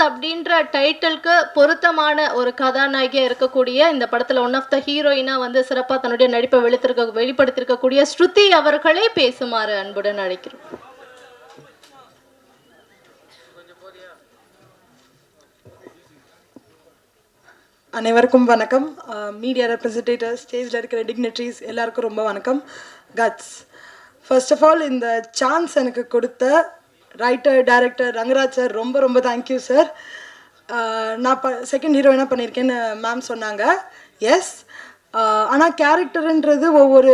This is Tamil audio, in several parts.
அப்படின்ற டைட்டிலுக்கு பொருத்தமான ஒரு கதாநாயகியாக இருக்கக்கூடிய இந்த படத்தில் ஒன் ஆஃப் த ஹீரோயினாக வந்து சிறப்பாக தன்னுடைய நடிப்பை வெளிப்படுத்தியிருக்கக்கூடிய ஸ்ருதி அவர்களே பேசுமாறு அன்புடன் அழைக்கிறோம். அனைவருக்கும் வணக்கம். மீடியா ரெப்ரசன்டேட்டிவ்ஸ், ஸ்டேஜில் இருக்கிற டிக்னிட்ரிஸ் எல்லாருக்கும் ரொம்ப வணக்கம். கட்ஸ், ஃபர்ஸ்ட் ஆஃப் ஆல் இந்த சான்ஸ் எனக்கு கொடுத்த ரைட்டர் டைரக்டர் ரங்கராஜ் சார் ரொம்ப ரொம்ப தேங்க்யூ சார். நான் செகண்ட் ஹீரோயினாக பண்ணியிருக்கேன்னு மேம் சொன்னாங்க. எஸ், ஆனால் கேரக்டருன்றது ஒவ்வொரு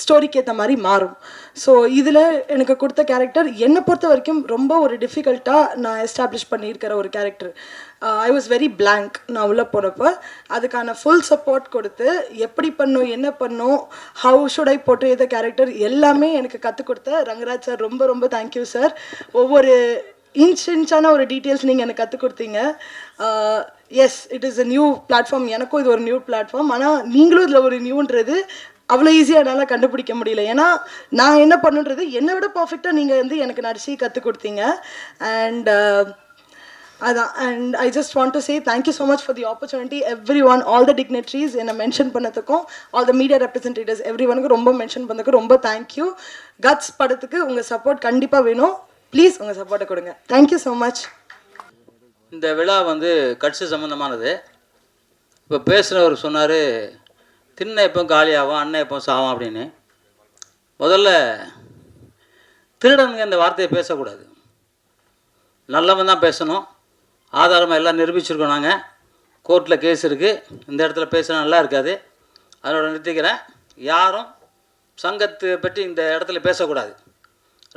ஸ்டோரிக்கு ஏற்ற மாதிரி மாறும். ஸோ இதில் எனக்கு கொடுத்த கேரக்டர் என்னை பொறுத்த வரைக்கும் ரொம்ப ஒரு டிஃபிகல்ட்டாக நான் எஸ்டாப்ளிஷ் பண்ணியிருக்கிற ஒரு character. I was very blank. நான் உள்ளே போனப்போ அதுக்கான ஃபுல் சப்போர்ட் கொடுத்து எப்படி பண்ணும், என்ன பண்ணும், how should I portray the character எல்லாமே எனக்கு கற்றுக் கொடுத்த ரங்கராஜ் சார் ரொம்ப ரொம்ப தேங்க்யூ சார். ஒவ்வொரு இன்ச்சான ஒரு டீட்டெயில்ஸ் நீங்கள் எனக்கு கற்றுக் கொடுத்தீங்க. Yes, it is a new platform. எனக்கும் இது ஒரு நியூ பிளாட்ஃபார்ம். ஆனால் நீங்களும் இதில் ஒரு நியூன்றது அவ்வளோ ஈஸியாக என்னால் கண்டுபிடிக்க முடியல. ஏன்னா நான் என்ன பண்ணுன்றது என்னை விட பர்ஃபெக்டாக நீங்கள் வந்து எனக்கு நடிச்சு கற்றுக் கொடுத்தீங்க. அண்ட் அதான், and I just want to say thank you so much for the opportunity. Everyone, all the dignitaries என்னை மென்ஷன் பண்ணதுக்கும், all the media representatives every ஒனுக்கும் ரொம்ப மென்ஷன் பண்ணதுக்கும் ரொம்ப தேங்க்யூ. கட்ஸ் படத்துக்கு உங்கள் சப்போர்ட் கண்டிப்பாக வேணும். ப்ளீஸ் உங்கள் சப்போர்ட்டை கொடுங்க. Thank you so much. இந்த விழா வந்து கட்சி சம்மந்தமானது. இப்போ பேசுகிறவர் சொன்னார், திண்ணை எப்போ காலியாகும், அண்ணன் எப்போ சாவும் அப்படின்னு. முதல்ல திருடனுங்க இந்த வார்த்தையை பேசக்கூடாது. நல்லவன் தான் பேசணும். ஆதாரமாக எல்லாம் நிரூபிச்சிருக்கோம். நாங்கள் கோர்ட்டில் கேஸ் இருக்குது. இந்த இடத்துல பேசுனா நல்லா இருக்காது. அதோட நிறுத்திக்கிறேன். யாரும் சங்கத்தை பற்றி இந்த இடத்துல பேசக்கூடாது.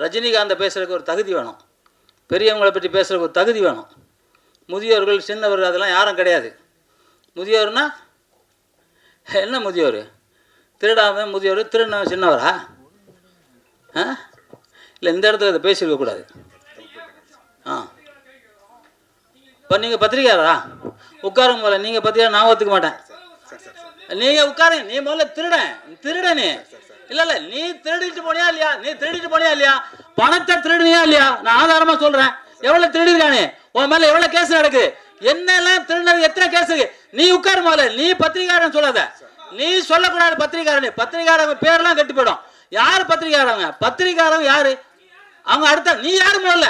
ரஜினிகாந்தை பேசுகிறதுக்கு ஒரு தகுதி வேணும். பெரியவங்களை பற்றி பேசுகிறதுக்கு ஒரு தகுதி வேணும். முதியோர்கள், சின்னவர்கள் அதெல்லாம் யாரும் கிடையாது. முதியோர்னா என்ன? முதியோர் திருடாம முதியோர், திருடின சின்னவரா? இல்லை, இந்த இடத்துல இதை பேசியிருக்கக்கூடாது. இப்போ நீங்கள் பத்திரிக்கையாரா? உட்காருங்க முதல்ல. நீங்கள் பத்திரிக்கை நான் ஒத்துக்க மாட்டேன். நீங்கள் உட்காருங்க. நீ முதல்ல திருடனே இல்லை, நீ திருடிட்டு போனியா இல்லையா? நீ திருடிட்டு போனியா இல்லையா? பணத்தை திருடுனியா இல்லையா? நான் ஆதாரமாக சொல்கிறேன். எவ்வளோ திருடிருக்கானே? உன் மேலே எவ்வளோ கேஸ் நடக்குது? என்னெல்லாம் திருடினது, எத்தனை கேஸ் இருக்கு? நீ உட்காரு முதல்ல. நீ பத்திரிக்காரன் சொல்லாத. நீ சொல்லக்கூடாது பத்திரிக்காரன். பத்திரிக்காரங்க பேரெல்லாம் கெட்டு போயிடும். யார் பத்திரிக்காரங்க? பத்திரிக்காரங்க யாரு? அவங்க அடுத்த நீ யாரு முதல்ல?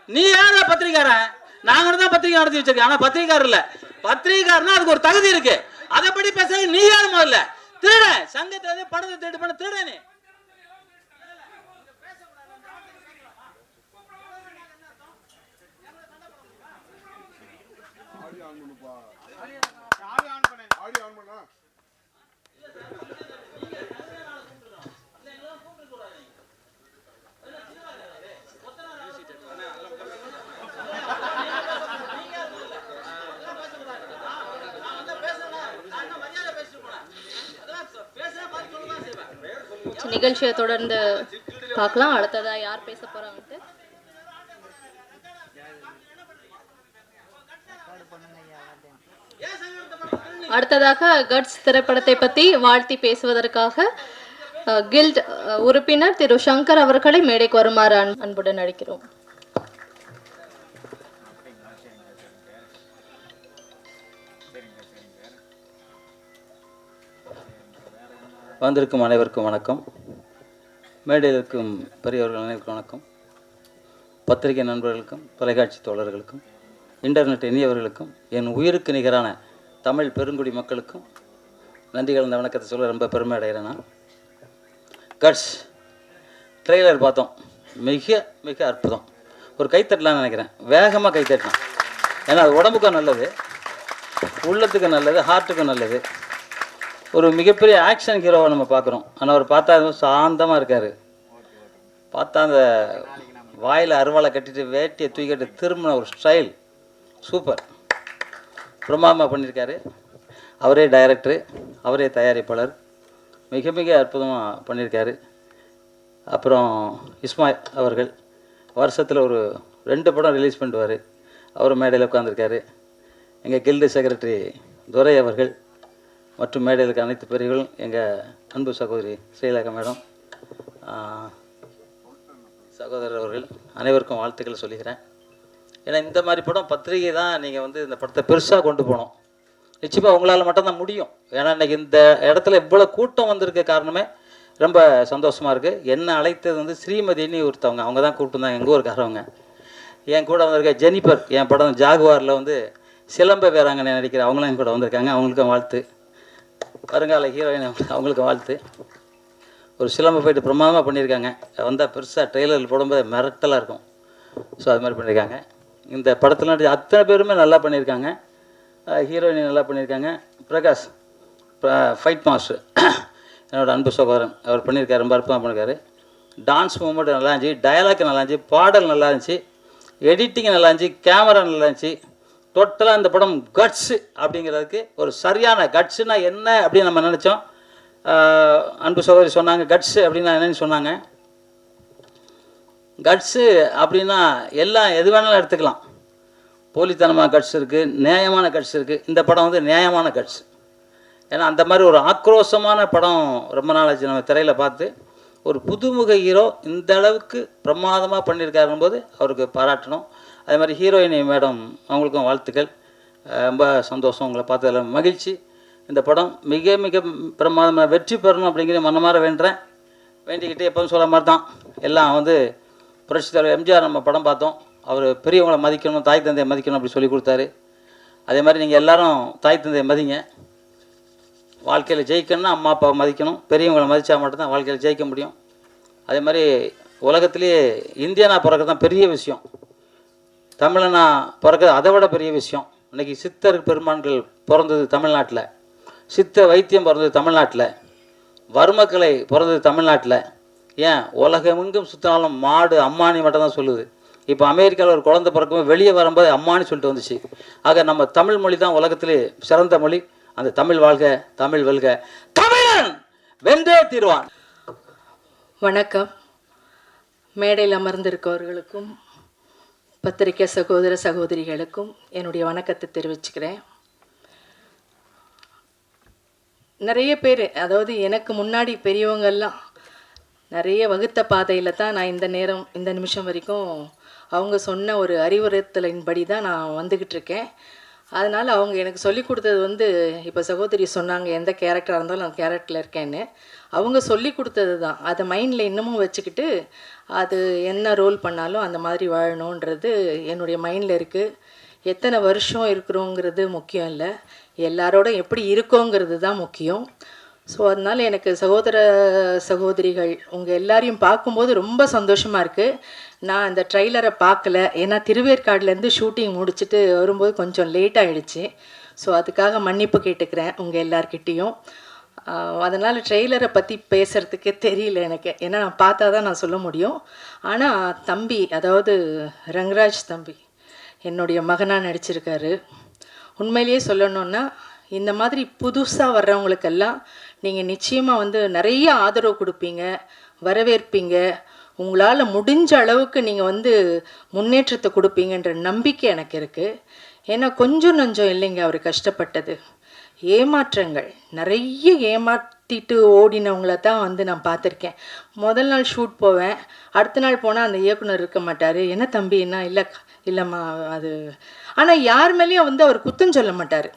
நீ யாரா பத்திரிக்காரன்? நாங்க தான் பத்திரிக்கை நடத்தி வச்சிருக்கேன். ஆனா பத்திரிக்காரர் இல்ல. பத்திரிக்காரனா அதுக்கு ஒரு தகுதி இருக்கு. அதை படி பேச நீ யாரு முதல்ல? திருட சங்கத்தை பணத்தை திருடு பண்ண திருடனே. நிகழ்ச்சியை தொடர்ந்து பார்க்கலாம். அடுத்ததா யார் பேச போறாங்கன்ட்டு. அடுத்ததாக கட்ஸ் திரைப்படத்தை பற்றி வாழ்த்தி பேசுவதற்காக கில்ட் உறுப்பினர் திரு சங்கர் அவர்களை மேடைக்கு வருமாறு அன்புடன் அழைக்கிறோம். வந்திருக்கும் அனைவருக்கும் வணக்கம். மேடையில் இருக்கும் பெரியவர்கள் அனைவருக்கும் வணக்கம். பத்திரிகை நண்பர்களுக்கும், தொலைக்காட்சி தோழர்களுக்கும், இன்டர்நெட் இனியவர்களுக்கும், என் உயிருக்கு நிகரான தமிழ் பெருங்குடி மக்களுக்கும் நன்றி கலந்த வணக்கத்தை சொல்ல ரொம்ப பெருமை அடைகிறேன். நான் கட்ஸ் ட்ரெய்லர் பார்த்தோம். மிக மிக அற்புதம். ஒரு கைத்தட்டலான்னு நினைக்கிறேன். வேகமாக கைத்தட்டலாம். ஏன்னா அது உடம்புக்கும் நல்லது, உள்ளத்துக்கும் நல்லது, ஹார்ட்டுக்கும் நல்லது. ஒரு மிகப்பெரிய ஆக்ஷன் ஹீரோவை நம்ம பார்க்குறோம். ஆனால் அவர் பார்த்தா சாந்தமாக இருக்கார். பார்த்தா அந்த வாயில் அருவாளை கட்டிட்டு வேட்டியை தூக்கிட்டு திரும்பின ஒரு ஸ்டைல் சூப்பர். பிரமாதமாக பண்ணியிருக்காரு. அவரே டைரக்டரு, அவரே தயாரிப்பாளர். மிக மிக அற்புதமாக பண்ணியிருக்காரு. அப்புறம் இஸ்மாயில் அவர்கள் வருஷத்தில் ஒரு 2 படம் ரிலீஸ் பண்ணுவார். அவர் மேடையில் உட்காந்துருக்காரு. எங்கள் கில்டு செக்ரட்டரி துரை அவர்கள் மற்றும் மேடையில் இருக்க அனைத்து பெரியர்களும், எங்கள் அன்பு சகோதரி ஸ்ரீலேகா மேடம், சகோதரர் அவர்கள் அனைவருக்கும் வாழ்த்துக்கள் சொல்லிக்கிறேன். ஏன்னா இந்த மாதிரி படம் பத்திரிகை தான் நீங்கள் வந்து இந்த படத்தை பெருசாக கொண்டு போகணும். நிச்சயமாக உங்களால் மட்டும்தான் முடியும். ஏன்னா இன்றைக்கி இந்த இடத்துல இவ்வளோ கூட்டம் வந்திருக்க காரணமே ரொம்ப சந்தோஷமாக இருக்குது. என்ன அழைத்தது வந்து ஸ்ரீமதினி ஒருத்தவங்க, அவங்க தான் கூப்பிட்டுருந்தாங்க, எங்கள் ஊருக்காரவங்க. என் கூட வந்திருக்க ஜெனிஃபர், என் படம் ஜாகுவாரில் வந்து சிலம்ப வீராங்கனை நடிக்கிற அவங்களும் என் கூட வந்திருக்காங்க. அவங்களுக்கும் வாழ்த்து. வருங்கால ஹீரோயின் அவங்களுக்கும் வாழ்த்து. ஒரு சிலம்ப போயிட்டு பிரமாதமாக பண்ணியிருக்காங்க. வந்தால் பெருசாக ட்ரெய்லரில் போடும்போது மிரட்டலாக இருக்கும். ஸோ அது மாதிரி பண்ணியிருக்காங்க. இந்த படத்தில் நடிச்ச அத்தனை பேருமே நல்லா பண்ணியிருக்காங்க. ஹீரோயினி நல்லா பண்ணியிருக்காங்க. பிரகாஷ் ஃபைட் மாஸ்டர், என்னோடய அன்பு சகோதரன், அவர் பண்ணியிருக்காரு, ரொம்ப அற்புதமாக பண்ணியிருக்காரு. டான்ஸ் மூமெண்ட் நல்லா இருந்துச்சு, டயலாக் நல்லா இருந்துச்சு, பாடல் நல்லா இருந்துச்சு, எடிட்டிங் நல்லா இருந்துச்சு, கேமரா நல்லா இருந்துச்சு. டோட்டலாக இந்த படம் கட்ஸு அப்படிங்கிறதுக்கு ஒரு சரியான கட்ஸுனா என்ன அப்படின்னு நம்ம நினச்சோம். அன்பு சகோதரி சொன்னாங்க கட்ஸு அப்படின்னா என்னன்னு சொன்னாங்க. கட்ஸு அப்படின்னா எல்லாம் எது வேணாலும் எடுத்துக்கலாம். போலித்தனமான கட்ஸ் இருக்குது, நியாயமான கட்ஸ் இருக்குது. இந்த படம் வந்து நியாயமான கட்ஸ். ஏன்னா அந்த மாதிரி ஒரு ஆக்ரோஷமான படம் ரொம்ப நாள் ஆச்சு நம்ம திரையில் பார்த்து. ஒரு புதுமுக ஹீரோ இந்த அளவுக்கு பிரமாதமாக பண்ணியிருக்காருன்னு போது அவருக்கு பாராட்டணும். அதே மாதிரி ஹீரோயினி மேடம் அவங்களுக்கும் வாழ்த்துக்கள். ரொம்ப சந்தோஷம் உங்களை பார்த்ததில் மகிழ்ச்சி. இந்த படம் மிக மிக பிரமாதமாக வெற்றி பெறணும் அப்படிங்கிற மனமாற வேண்டிக்கிட்டு எப்போதும் சொல்ல மாதிரி தான். எல்லாம் வந்து புரட்சித் தலைவர் எம்ஜிஆர் நம்ம படம் பார்த்தோம். அவர் பெரியவங்களை மதிக்கணும், தாய் தந்தையை மதிக்கணும் அப்படி சொல்லி கொடுத்தாரு. அதே மாதிரி நீங்கள் எல்லோரும் தாய் தந்தையை மதிங்க. வாழ்க்கையில் ஜெயிக்கணும்னா அம்மா அப்பாவை மதிக்கணும். பெரியவங்களை மதித்தா மட்டும்தான் வாழ்க்கையில் ஜெயிக்க முடியும். அதே மாதிரி உலகத்திலேயே இந்தியனா பிறக்கிறது தான் பெரிய விஷயம். தமிழனா பிறக்கிறது அதை விட பெரிய விஷயம். இன்றைக்கி சித்தர் பெருமான்கள் பிறந்தது தமிழ்நாட்டில், சித்த வைத்தியம் பிறந்தது தமிழ்நாட்டில், வர்மக்கலை பிறந்தது தமிழ்நாட்டில். ஏன் உலகமெங்கும் சுற்றினாலும் மாடு அம்மானி மட்டும் தான் சொல்லுது. இப்போ அமெரிக்காவில் ஒரு குழந்தை பிறக்கும்போது வெளியே வரும்போது அம்மானி சொல்லிட்டு வந்துச்சு. ஆக நம்ம தமிழ் மொழி தான் உலகத்திலே சிறந்த மொழி. அந்த தமிழ் வாழ்க, தமிழ் வெல்க, தமிழன் வென்றே தீர்வான். வணக்கம். மேடையில் அமர்ந்திருக்கவர்களுக்கும் பத்திரிகை சகோதர சகோதரிகளுக்கும் என்னுடைய வணக்கத்தை தெரிவிச்சுக்கிறேன். நிறைய பேர், அதாவது எனக்கு முன்னாடி பெரியவங்கெல்லாம் நிறைய வகுத்த பாதையில் தான் நான் இந்த நிமிஷம் வரைக்கும் அவங்க சொன்ன ஒரு அறிவுறுத்தலின்படி தான் நான் வந்துக்கிட்டு இருக்கேன். அதனால் அவங்க எனக்கு சொல்லி கொடுத்தது வந்து, இப்போ சகோதரி சொன்னாங்க எந்த கேரக்டராக இருந்தாலும் அந்த கேரக்டரில் இருக்கேன்னு. அவங்க சொல்லி கொடுத்தது தான், அதை மைண்டில் இன்னமும் வச்சுக்கிட்டு அது என்ன ரோல் பண்ணாலும் அந்த மாதிரி வாழணுன்றது என்னுடைய மைண்டில் இருக்குது. எத்தனை வருஷம் இருக்கிறோங்கிறது முக்கியம் இல்லை, எல்லாரோட எப்படி இருக்கோங்கிறது தான் முக்கியம். ஸோ அதனால் எனக்கு சகோதர சகோதரிகள் உங்கள் எல்லாரையும் பார்க்கும்போது ரொம்ப சந்தோஷமாக இருக்குது. நான் அந்த ட்ரெய்லரை பார்க்கல, ஏன்னா திருவேற்காடுலேருந்து ஷூட்டிங் முடிச்சுட்டு வரும்போது கொஞ்சம் லேட் ஆகிடுச்சு. ஸோ அதுக்காக மன்னிப்பு கேட்டுக்கிறேன் உங்கள் எல்லார்கிட்டேயும். அதனால் ட்ரெய்லரை பற்றி பேசுகிறதுக்கே தெரியல எனக்கு, ஏன்னா நான் பார்த்தா தான் நான் சொல்ல முடியும். ஆனால் தம்பி, அதாவது ரங்கராஜ் தம்பி என்னுடைய மகனாக நடிச்சிருக்காரு. உண்மையிலேயே சொல்லணுன்னா இந்த மாதிரி புதுசாக வர்றவங்களுக்கெல்லாம் நீங்கள் நிச்சயமாக வந்து நிறைய ஆதரவு கொடுப்பீங்க, வரவேற்பீங்க. உங்களால் முடிஞ்ச அளவுக்கு நீங்கள் வந்து முன்னேற்றத்தை கொடுப்பீங்கன்ற நம்பிக்கை எனக்கு இருக்குது. ஏன்னா கொஞ்சம் நஞ்சம் இல்லைங்க அவர் கஷ்டப்பட்டது. ஏமாற்றங்கள் நிறைய ஏமாற்றிட்டு ஓடினவங்கள தான் வந்து நான் பார்த்துருக்கேன். முதல் நாள் ஷூட் போவேன், அடுத்த நாள் போனால் அந்த இயக்குனர் இருக்க மாட்டார். என்ன தம்பி என்ன இல்லைம்மா அது. ஆனால் யார் மேலேயும் வந்து அவர் குத்தம் சொல்ல மாட்டார்.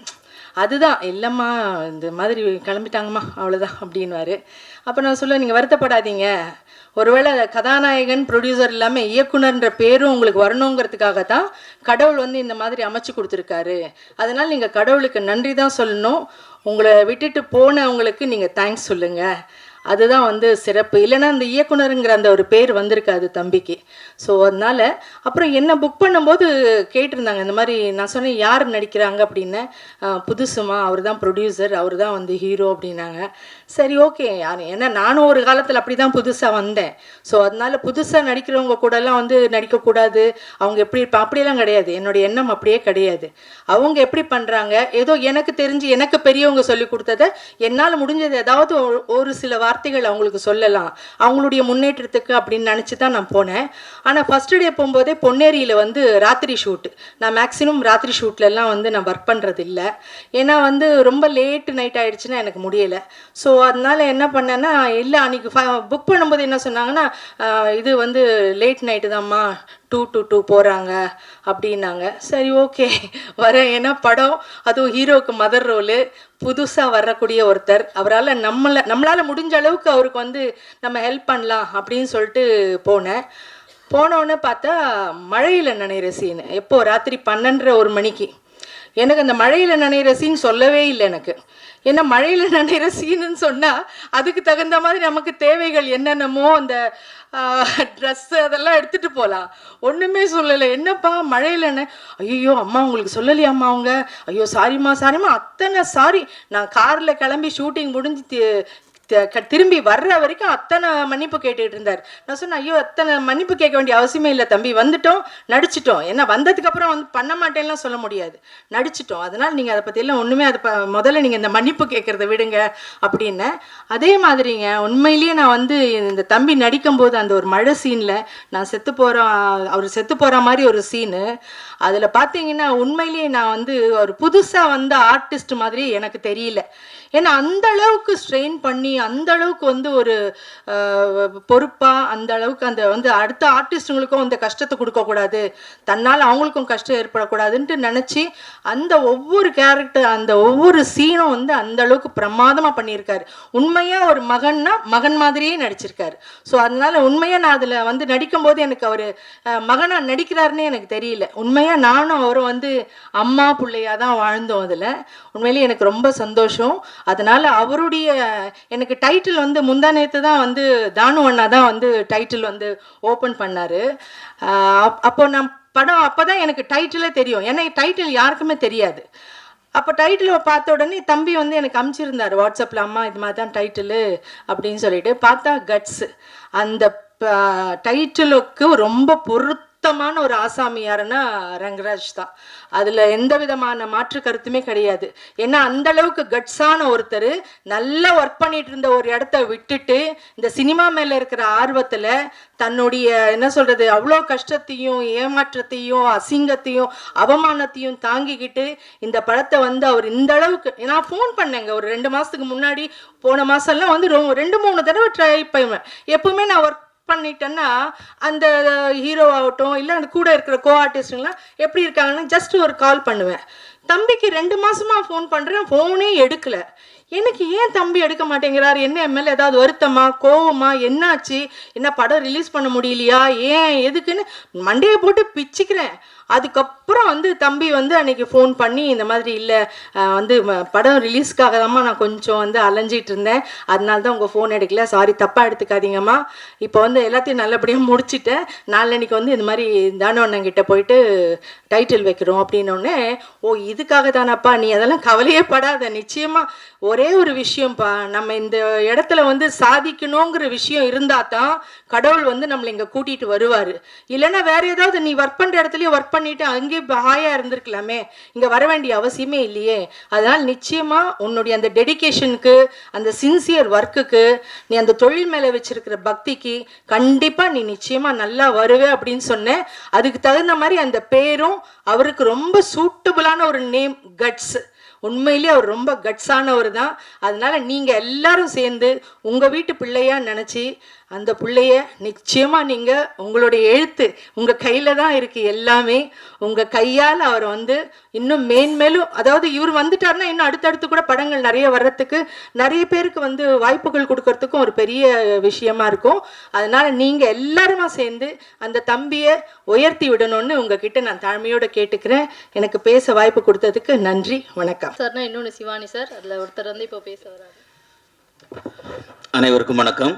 அதுதான், இல்லைம்மா இந்த மாதிரி கிளம்பிட்டாங்கம்மா அவ்வளோதான் அப்படின்வார். அப்போ நான் சொல்லுவேன், நீங்கள் வருத்தப்படாதீங்க, ஒருவேளை கதாநாயகன் ப்ரொடியூசர் இல்லாமல் இயக்குனர்ன்ற பேரும் உங்களுக்கு வரணுங்கிறதுக்காக தான் கடவுள் வந்து இந்த மாதிரி அமைச்சு கொடுத்துருக்காரு. அதனால் நீங்கள் கடவுளுக்கு நன்றி தான் சொல்லணும். உங்களை விட்டுட்டு போனவங்களுக்கு நீங்கள் தேங்க்ஸ் சொல்லுங்கள். அதுதான் வந்து சிறப்பு. இல்லைன்னா அந்த இயக்குனருங்கிற அந்த ஒரு பேர் வந்திருக்காது தம்பிக்கு. ஸோ அதனால் அப்புறம் என்ன புக் பண்ணும்போது கேட்டிருந்தாங்க இந்த மாதிரி. நான் சொன்னேன் யார் நடிக்கிறாங்க அப்படின்னு. புதுசுமா, அவர் தான் ப்ரொடியூசர், அவர் தான் வந்து ஹீரோ அப்படின்னாங்க. சரி ஓகே, ஏன்னா நானும் ஒரு காலத்தில் அப்படி தான் புதுசாக வந்தேன். ஸோ அதனால் புதுசாக நடிக்கிறவங்க கூடலாம் வந்து நடிக்கக்கூடாது, அவங்க எப்படி அப்படியெல்லாம் கிடையாது. என்னுடைய எண்ணம் அப்படியே கிடையாது. அவங்க எப்படி பண்ணுறாங்க, ஏதோ எனக்கு தெரிஞ்சு எனக்கு பெரியவங்க சொல்லி கொடுத்ததை என்னால் முடிஞ்சது ஏதாவது ஒரு சில வார்த்தைகள் அவங்களுக்கு சொல்லலாம், அவங்களுடைய முன்னேற்றத்துக்கு அப்படின்னு நினச்சி தான் நான் போனேன். ஆனால் ஃபஸ்ட்டு டே போகும்போதே பொன்னேரியில் வந்து ராத்திரி ஷூட்டு. நான் மேக்ஸிமம் ராத்திரி ஷூட்லலாம் வந்து நான் ஒர்க் பண்ணுறது இல்லை, ஏன்னா வந்து ரொம்ப லேட்டு நைட் ஆகிடுச்சுன்னா எனக்கு முடியலை. ஸோ அதனால் என்ன பண்ணேன்னா, இல்லை அன்றைக்கி புக் பண்ணும்போது என்ன சொன்னாங்கன்னா, இது வந்து லேட் நைட்டு தான்மா, 2 to 2 போகிறாங்க அப்படின்னாங்க. சரி ஓகே வரேன். ஏன்னா படம் அதுவும் ஹீரோவுக்கு மதர் ரோலு, புதுசாக வரக்கூடிய ஒருத்தர், அவரால் நம்மளால் முடிஞ்ச அளவுக்கு அவருக்கு வந்து நம்ம ஹெல்ப் பண்ணலாம் அப்படின்னு சொல்லிட்டு போனோன்னு பார்த்தா மழையில் நனைகிற சீனு. எப்போ ராத்திரி 12:30 மணிக்கு. எனக்கு அந்த மழையில் நனைகிற சீன் சொல்லவே இல்லை எனக்கு. ஏன்னா மழையில் நனைகிற சீனுன்னு சொன்னால் அதுக்கு தகுந்த மாதிரி நமக்கு தேவைகள் என்னென்னமோ அந்த ட்ரெஸ்ஸு அதெல்லாம் எடுத்துகிட்டு போகலாம். ஒன்றுமே சொல்லலை. என்னப்பா மழையில் ஐயோ அம்மா உங்களுக்கு சொல்லலையாம்மா அவங்க? ஐயோ சாரிம்மா அத்தனை சாரி. நான் காரில் கிளம்பி ஷூட்டிங் முடிஞ்சு திரும்பி வர்ற வரைக்கும் அத்தனை மன்னிப்பு கேட்டுக்கிட்டு இருந்தார். நான் சொன்னேன், ஐயோ அத்தனை மன்னிப்பு கேட்க வேண்டிய அவசியமே இல்லை தம்பி, வந்துட்டோம் நடிச்சிட்டோம். ஏன்னா வந்ததுக்கப்புறம் வந்து பண்ண மாட்டேன்லாம் சொல்ல முடியாது, நடிச்சிட்டோம். அதனால் நீங்கள் அதை பற்றியெல்லாம் ஒன்றுமே அதை முதல்ல நீங்கள் இந்த மன்னிப்பு கேட்குறத விடுங்க அப்படின்னு. அதே மாதிரிங்க உண்மையிலேயே நான் வந்து இந்த தம்பி நடிக்கும்போது அந்த ஒரு மழை சீனில் நான் அவர் செத்து போகிற மாதிரி ஒரு சீனு, அதில் பார்த்தீங்கன்னா உண்மையிலேயே நான் வந்து ஒரு புதுசாக வந்த ஆர்டிஸ்ட் மாதிரி எனக்கு தெரியல. ஏன்னா அந்த அளவுக்கு ஸ்ட்ரெயின் பண்ணி அந்த அளவுக்கு வந்து ஒரு பொறுப்பாக அந்த அளவுக்கு அந்த வந்து அடுத்த ஆர்டிஸ்ட்டுங்களுக்கும் அந்த கஷ்டத்தை கொடுக்கக்கூடாது, தன்னால் அவங்களுக்கும் கஷ்டம் ஏற்படக்கூடாதுன்ட்டு நினச்சி அந்த ஒவ்வொரு கேரக்டர் அந்த ஒவ்வொரு சீனும் வந்து அந்த அளவுக்கு பிரமாதமாக பண்ணியிருக்காரு. உண்மையாக ஒரு மகன் மாதிரியே நடிச்சிருக்காரு. ஸோ அதனால உண்மையாக நான் அதில் வந்து நடிக்கும்போது எனக்கு அவர் மகனாக நடிக்கிறாருன்னே எனக்கு தெரியல. உண்மையாக நானும் அவரும் வந்து அம்மா பிள்ளையாக தான் வாழ்ந்தோம். அதில் உண்மையிலேயே எனக்கு ரொம்ப சந்தோஷம். அதனால் அவருடைய எனக்கு டைட்டில் வந்து முந்தா நேற்று தான் வந்து தானு அண்ணா தான் வந்து டைட்டில் வந்து ஓப்பன் பண்ணார். அப்போ நான் படம் அப்போ தான் எனக்கு டைட்டிலே தெரியும். ஏன்னா டைட்டில் யாருக்குமே தெரியாது. அப்போ டைட்டில் பார்த்த உடனே தம்பி வந்து எனக்கு அனுப்பிச்சிருந்தார் வாட்ஸ்அப்பில், அம்மா இது மாதிரி தான் டைட்டிலு அப்படின்னு சொல்லிட்டு. பார்த்தா கட்ஸு. அந்த டைட்டிலுக்கு ரொம்ப பொருத்தமான ஒரு ஆசாமி யாருன்னா ரங்கராஜ் தான். அதில் எந்த விதமான மாற்று கருத்துமே கிடையாது. ஏன்னா அந்த அளவுக்கு கட்ஸான ஒருத்தர் நல்லா ஒர்க் பண்ணிட்டு இருந்த ஒரு இடத்த விட்டுட்டு இந்த சினிமா மேலே இருக்கிற ஆர்வத்தில் தன்னுடைய என்ன சொல்கிறது அவ்வளோ கஷ்டத்தையும் ஏமாற்றத்தையும் அசிங்கத்தையும் அவமானத்தையும் தாங்கிக்கிட்டு இந்த படத்தை வந்து அவர் இந்த அளவுக்கு நான் ஃபோன் பண்ணேங்க ஒரு 2 மாதத்துக்கு முன்னாடி. போன மாதம்லாம் வந்து 2-3 தடவை ட்ரை பண்ணுவேன். எப்பவுமே நான் ஒர்க் பண்ணிட்டேன்னா அந்த ஹீரோ ஆகட்டும் இல்லை அந்த கூட இருக்கிற கோ ஆர்டிஸ்டுங்களாம் எப்படி இருக்காங்கன்னு ஜஸ்ட் ஒரு கால் பண்ணுவேன். தம்பிக்கு 2 மாசமா ஃபோன் பண்ணுறேன், ஃபோனே எடுக்கலை. எனக்கு ஏன் தம்பி எடுக்க மாட்டேங்கிறாரு, என்ன என் மேலே ஏதாவது வருத்தமா கோவமா, என்னாச்சு, என்ன படம் ரிலீஸ் பண்ண முடியலையா, ஏன் எதுக்குன்னு மண்டையை போட்டு பிச்சுக்கிறேன். அதுக்கப்புறம் வந்து தம்பி வந்து அன்னைக்கு ஃபோன் பண்ணி இந்த மாதிரி இல்லை வந்து படம் ரிலீஸ்க்காக தான்மா நான் கொஞ்சம் வந்து அலைஞ்சிட்டு இருந்தேன், அதனால தான் உங்கள் ஃபோன் எடுக்கல, சாரி தப்பாக எடுத்துக்காதீங்கம்மா, இப்போ வந்து எல்லாத்தையும் நல்லபடியாக முடிச்சுட்டேன், நாளன்னைக்கு வந்து இந்த மாதிரி தானு அண்ணங்கிட்ட போயிட்டு டைட்டில் வைக்கிறோம் அப்படின்னோடனே, ஓ இதுக்காக தானப்பா, நீ அதெல்லாம் கவலையே படாத, நிச்சயமாக ஒரே ஒரு விஷயம்ப்பா, நம்ம இந்த இடத்துல வந்து சாதிக்கணுங்கிற விஷயம் இருந்தால் தான் கடவுள் வந்து நம்மளை இங்கே கூட்டிகிட்டு வருவார். இல்லைன்னா வேற ஏதாவது நீ ஒர்க் பண்ணுற இடத்துலையே ஒர்க் பண்ணிட்டு அங்கேயே ஹாயாக இருந்திருக்கலாமே, இங்கே வர வேண்டிய அவசியமே இல்லையே. அதனால் நிச்சயமாக உன்னுடைய அந்த டெடிகேஷனுக்கு அந்த சின்சியர் ஒர்க்குக்கு நீ அந்த தொழில் மேலே வச்சிருக்கிற பக்திக்கு கண்டிப்பாக நீ நிச்சயமாக நல்லா வருவே அப்படின்னு சொன்னேன். அதுக்கு தகுந்த மாதிரி அந்த பேரும் அவருக்கு ரொம்ப சூட்டபுளான ஒரு நேம் கட்ஸ். உண்மையிலேயே அவர் ரொம்ப கட்ஸானவர் தான். அதனால நீங்கள் எல்லாரும் சேர்ந்து உங்கள் வீட்டு பிள்ளையா நினச்சி அந்த பிள்ளைய நிச்சயமாக நீங்கள் உங்களுடைய எழுத்து உங்கள் கையில் தான் இருக்குது, எல்லாமே உங்கள் கையால் அவர் வந்து இன்னும் மேன்மேலும், அதாவது இவர் வந்துட்டார்னா இன்னும் அடுத்தடுத்து கூட படங்கள் நிறைய வர்றதுக்கு நிறைய பேருக்கு வந்து வாய்ப்புகள் கொடுக்கறதுக்கும் ஒரு பெரிய விஷயமா இருக்கும். அதனால் நீங்கள் எல்லாருமா சேர்ந்து அந்த தம்பியை உயர்த்தி விடணும்னு உங்ககிட்ட நான் தாழ்மையோடு கேட்டுக்கிறேன். எனக்கு பேச வாய்ப்பு கொடுத்ததுக்கு நன்றி, வணக்கம். சார்னா இன்னொன்று சிவானி சார், அதில் ஒருத்தர் வந்து இப்போ பேச வராரு. அனைவருக்கும் வணக்கம்.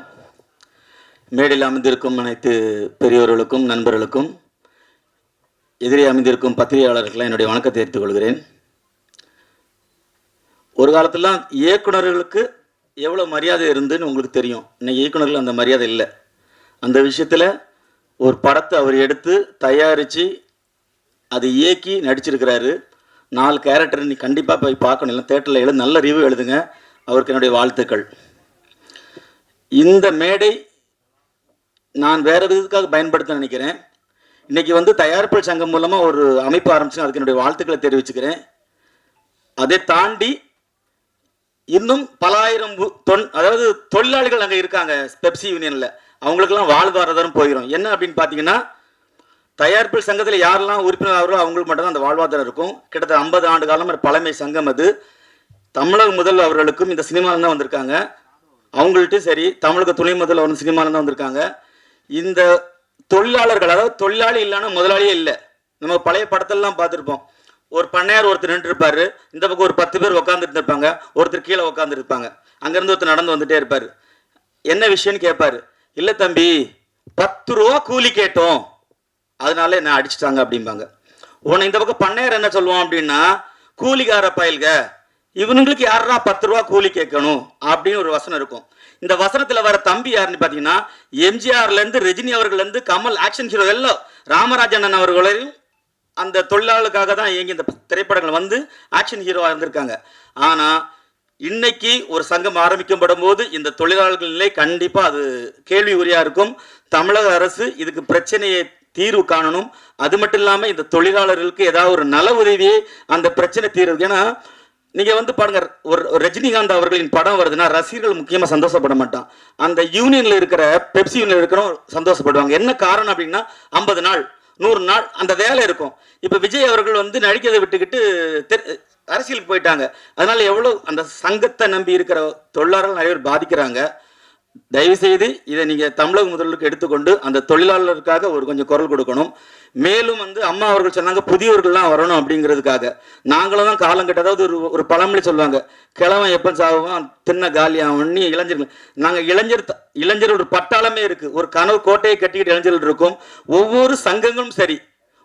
மேடையில் அமைந்திருக்கும் அனைத்து பெரியவர்களுக்கும் நண்பர்களுக்கும் எதிரே அமைந்திருக்கும் பத்திரிகையாளர்களுக்கெல்லாம் என்னுடைய வணக்கத்தை தெரிவித்துக் கொள்கிறேன். ஒரு காலத்திலாம் இயக்குநர்களுக்கு எவ்வளோ மரியாதை இருந்துன்னு உங்களுக்கு தெரியும். இன்னைக்கு இயக்குநர்கள் அந்த மரியாதை இல்லை. அந்த விஷயத்தில் ஒரு படத்தை அவர் எடுத்து தயாரித்து அதை இயக்கி நடிச்சிருக்கிறாரு. 4 கேரக்டர் நீ கண்டிப்பாக போய் பார்க்கணும், இல்லை தேட்டரில் நல்ல ரிவ்யூ எழுதுங்க. அவருக்கு என்னுடைய வாழ்த்துக்கள். இந்த மேடை நான் வேறு விதத்துக்காக பயன்படுத்த நினைக்கிறேன். இன்றைக்கி வந்து தயாரிப்பாளர் சங்கம் மூலமாக ஒரு அமைப்பு ஆரம்பிச்சு, அதுக்கு என்னுடைய வாழ்த்துக்களை தெரிவிச்சுக்கிறேன். அதை தாண்டி இன்னும் பல ஆயிரம் அதாவது தொழிலாளிகள் அங்கே இருக்காங்க பெப்சி யூனியனில், அவங்களுக்கெல்லாம் வாழ்வாதாரம் போயிடும். என்ன அப்படின்னு பார்த்தீங்கன்னா, தயாரிப்பு சங்கத்தில் யாரெல்லாம் உறுப்பினர் ஆகிறோ அவங்களுக்கு மட்டும்தான் அந்த வாழ்வாதாரம் இருக்கும். கிட்டத்தட்ட 50 ஆண்டு காலம் பழமை சங்கம் அது. தமிழக முதல்வர் அவர்களுக்கும் இந்த சினிமாவில் தான் வந்திருக்காங்க. அவங்கள்ட்டும் சரி, தமிழக துணை முதல்வர் வந்து சினிமாவில் தான் வந்திருக்காங்க. இந்த தொழிலாளர்கள், அதாவது தொழிலாளி இல்லைன்னா முதலாளியே இல்லை. நம்ம பழைய படத்தெல்லாம் பார்த்துருப்போம். ஒரு பண்ணையார் ஒருத்தர் நின்று இருப்பாரு, இந்த பக்கம் ஒரு 10 பேர் உட்காந்துட்டு இருப்பாங்க, ஒருத்தர் கீழே உட்காந்துட்டு இருப்பாங்க. அங்கேருந்து ஒருத்தர் நடந்து வந்துட்டே இருப்பாரு. என்ன விஷயம்னு கேட்பாரு. இல்லை தம்பி, 10 ரூபா கூலி கேட்டோம், அதனால என்ன அடிச்சுட்டாங்க அப்படிம்பாங்க. உன்னை இந்த பக்கம் பண்ணையார் என்ன சொல்லுவான் அப்படின்னா, கூலிக்கார பயல்க, இவனுங்களுக்கு யாரா 10 ரூபா கூலி கேட்கணும் அப்படின்னு ஒரு வசனம் இருக்கும். இந்த வசனத்துல வர தம்பி யாருன்னு பாத்தீங்கன்னா, எம்ஜிஆர்ல இருந்து ரஜினி அவர்கள் இருந்து கமல் ஆக்ஷன் ஹீரோ எல்லாம் ராமராஜன் அவர்களையும் அந்த தொழிலாளர்களுக்காக தான் இயங்கி இந்த திரைப்படங்கள் வந்து ஆக்ஷன் ஹீரோவா இருந்திருக்காங்க. ஆனா இன்னைக்கு ஒரு சங்கம் ஆரம்பிக்கப்படும் போது இந்த தொழிலாளர்கள் நிலை கண்டிப்பா அது கேள்வி உரியா இருக்கும். தமிழக அரசு இதுக்கு பிரச்சனையை தீர்வு காணணும். அது மட்டும் இல்லாம இந்த தொழிலாளர்களுக்கு ஏதாவது ஒரு நல உதவியை அந்த பிரச்சனை தீர்வு. ஏன்னா நீங்க வந்து பாருங்க, ஒரு ரஜினிகாந்த் அவர்களின் படம் வருதுன்னா ரசிகர்கள் முக்கியமா சந்தோஷப்பட மாட்டான். அந்த யூனியன்ல இருக்கிற பெப்சி யூனியன்ல இருக்கிறவங்க சந்தோஷப்படுவாங்க. என்ன காரணம் அப்படின்னா 50 நாள் 100 நாள் அந்த வேலை இருக்கும். இப்ப விஜய் அவர்கள் வந்து நடிக்கிறதை விட்டுக்கிட்டு அரசியலுக்கு போயிட்டாங்க. அதனால எவ்வளவு அந்த சங்கத்தை நம்பி இருக்கிற தொழிலாளர்கள் நிறைய பேர் பாதிக்கிறாங்க. தயவு செய்து இதை நீங்க தமிழக முதல்வருக்கு எடுத்துக்கொண்டு அந்த தொழிலாளருக்காக ஒரு கொஞ்சம் குரல் கொடுக்கணும். மேலும் வந்து அம்மா அவர்கள் சொன்னாங்க புதியவர்கள்லாம் வரணும் அப்படிங்கிறதுக்காக. நாங்களும் தான் காலம் கட்ட, அதாவது ஒரு பழமொழி சொல்லுவாங்க, கிழவன் எப்ப சாவுவான் தின்ன காலியாகி இளைஞர்கள். நாங்கள் இளைஞர் ஒரு பட்டாளமே இருக்கு. ஒரு கனவு கோட்டையை கட்டிக்கிட்டு இளைஞர்கள் இருக்கும். ஒவ்வொரு சங்கங்களும் சரி,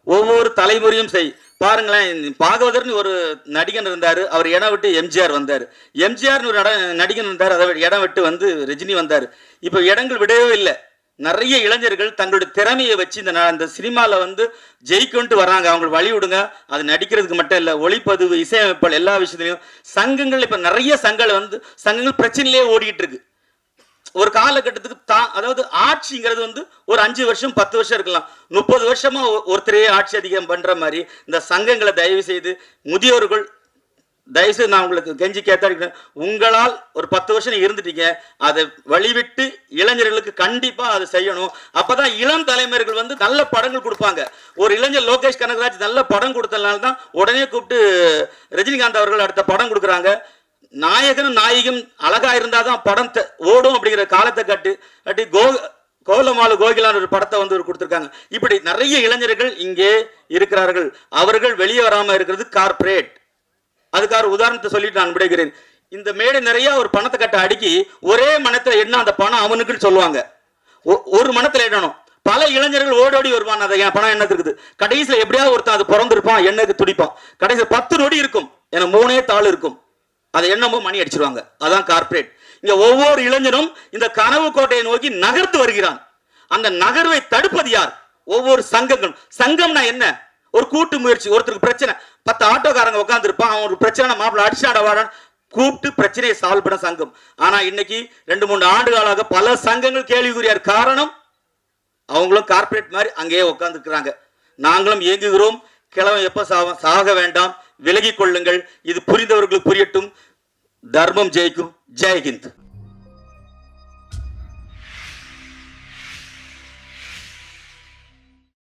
ஒவ்வொரு தலைமுறையும் சரி. பாருங்களேன், பாகவதர்னு ஒரு நடிகன் இருந்தாரு, அவர் இடம் விட்டு எம்ஜிஆர் வந்தார். எம்ஜிஆர்னு ஒரு நடிகன் இருந்தார், அதை இடம் விட்டு வந்து ரஜினி வந்தார். இப்போ இடங்கள் விடவே இல்லை. நிறைய இளைஞர்கள் தங்களுடைய திறமையை வச்சு இந்த சினிமாவில் வந்து ஜெயிக்கொண்டு வராங்க. அவங்களுக்கு வழி விடுங்க. அது நடிக்கிறதுக்கு மட்டும் இல்லை, ஒளிப்பதிவு, இசையமைப்பால் எல்லா விஷயத்துலையும் சங்கங்கள் இப்போ நிறைய சங்கங்கள் பிரச்சனையிலேயே ஓடிக்கிட்டு இருக்கு. ஒரு காலகட்டத்துக்கு அதாவது ஆட்சிங்கிறது வந்து ஒரு 5 வருஷம் 10 வருஷம் இருக்கலாம். 30 வருஷமா ஒருத்தரையே ஆட்சி அதிகம் பண்ற மாதிரி இந்த சங்கங்களை தயவு செய்து முதியோர்கள் தயவு செய்து நான் உங்களுக்கு கெஞ்சி கேட்டா, உங்களால் ஒரு 10 வருஷம் இருந்துட்டீங்க, அதை வழிவிட்டு இளைஞர்களுக்கு கண்டிப்பா அதை செய்யணும். அப்பதான் இளம் தலைமுறைகள் வந்து நல்ல படங்கள் கொடுப்பாங்க. ஒரு இளைஞர் லோகேஷ் கனகராஜ் நல்ல படம் கொடுத்ததுனால தான் உடனே கூப்பிட்டு ரஜினிகாந்த் அவர்கள் அடுத்த படம் கொடுக்குறாங்க. நாயகனும் நாயகம் அழகா இருந்தாதான் படம் ஓடும் அப்படிங்கிற காலத்தை கட்டி கோலமாலு கோகிலான ஒரு படத்தை வந்து கொடுத்திருக்காங்க. இப்படி நிறைய இளைஞர்கள் இங்கே இருக்கிறார்கள். அவர்கள் வெளியே வராம இருக்கிறது கார்பரேட். அதுக்காக உதாரணத்தை சொல்லிட்டு நான் விடைகிறேன். இந்த மேடை நிறைய ஒரு பணத்தை கட்ட அடுக்கி ஒரே மனத்துல என்ன அந்த பணம் அவனுக்குன்னு சொல்லுவாங்க. ஒரு மனத்துல எண்ணணும். பல இளைஞர்கள் ஓடோடி வருவான், அதை என் பணம் என்னது இருக்குது. கடைசியில் எப்படியாவது ஒருத்தன் அது பிறந்திருப்பான், எண்ணக்கு துடிப்பான். கடைசியில் 10 நொடி இருக்கும், ஏன்னா 3 தாள் இருக்கும். அதை என்னமோ மணி அடிச்சிருவாங்க. அதான் கார்பரேட். இங்க ஒவ்வொரு இளைஞனும் இந்த கனவு கோட்டையை நோக்கி நகர்த்து வருகிறான். அந்த நகர்வை தடுப்பது யார்? ஒவ்வொரு சங்கங்களும். சங்கம்னா என்ன? ஒரு கூட்டு முயற்சி. ஒருத்தருக்கு பிரச்சனை, 10 ஆட்டோக்காரங்க உட்கார்ந்து இருப்பான், அவன் ஒரு பிரச்சனை, மாப்பிள்ள அடிச்சாடவாடான்னு கூப்பிட்டு பிரச்சனையை சால்வ் பண்ண சங்கம். ஆனா இன்னைக்கு 2-3 ஆண்டுகளாக பல சங்கங்கள் கேள்விக்குரியார். காரணம், அவங்களும் கார்பரேட் மாதிரி அங்கேயே உட்கார்ந்து இருக்கிறாங்க. நாங்களும் இயங்குகிறோம். கிழவன் எப்ப சாக வேண்டாம், விலகிக் கொள்ளுங்கள். இது புரிந்தவர்களுக்கு புரியட்டும். தர்மம் ஜெயிக்கும். ஜெய் ஹிந்த்.